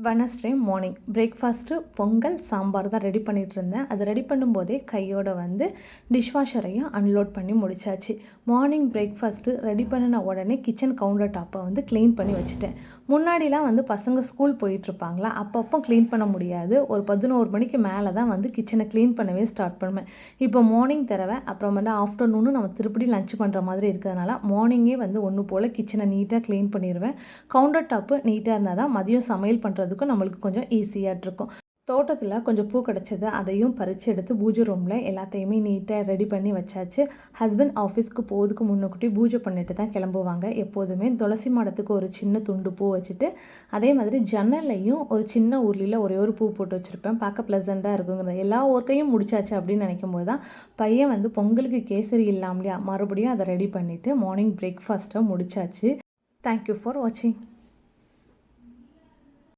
Wednesday morning breakfast Pongal sambar தான் ready பண்ணிகிட்டு இருந்தேன். அது ரெடி பண்ணும்போதே கையோட டிஷ்வாஷரையும் அன்லோட் பண்ணி முடிச்சாச்சு. மார்னிங் பிரேக்ஃபாஸ்ட்டு ரெடி பண்ணின உடனே கிச்சன் கவுண்டர் டாப்பை க்ளீன் பண்ணி வச்சுட்டேன். முன்னாடிலாம் பசங்க ஸ்கூல் போயிட்டுருப்பாங்களா, அப்பப்போ க்ளீன் பண்ண முடியாது. ஒரு 11 மணிக்கு மேலே தான் கிச்சனை க்ளீன் பண்ணவே ஸ்டார்ட் பண்ணுவேன். இப்போ மார்னிங் தடவை அப்புறம் ஆஃப்டர்நூனும் நம்ம திருப்படி லஞ்ச் பண்ணுற மாதிரி இருக்கிறதுனால மார்னிங்கே ஒன்று போல் கிச்சனை நீட்டாக க்ளீன் பண்ணிடுவேன். கவுண்டர் டாப்பு நீட்டாக இருந்தால் தான் மதியம் சமையல் பண்ணுறதுக்கும் நம்மளுக்கு கொஞ்சம் ஈஸியாக இருக்கும். தோட்டத்தில் கொஞ்சம் பூ கிடச்சது, அதையும் பறித்து எடுத்து பூஜை ரூமில் எல்லாத்தையுமே நீட்டாக ரெடி பண்ணி வச்சாச்சு. ஹஸ்பண்ட் ஆஃபீஸ்க்கு போகிறதுக்கு முன்னக்கூட்டி பூஜை பண்ணிட்டு தான் கிளம்புவாங்க. எப்போதுமே துளசி மாடத்துக்கு ஒரு சின்ன துண்டு பூ வச்சுட்டு, அதே மாதிரி ஜன்னல்லையும் ஒரு சின்ன உருளியில் ஒரே ஒரு பூ போட்டு வச்சுருப்பேன். பார்க்க ப்ளசண்ட்டாக இருக்குங்கிறது. எல்லா ஒர்க்கையும் முடிச்சாச்சு அப்படின்னு நினைக்கும் போது தான் பையன் பொங்கலுக்கு கேசரி இல்லாமலையா மறுபடியும் அதை ரெடி பண்ணிவிட்டு மார்னிங் பிரேக்ஃபாஸ்ட்டை முடிச்சாச்சு. தேங்க்யூ ஃபார் வாட்சிங்.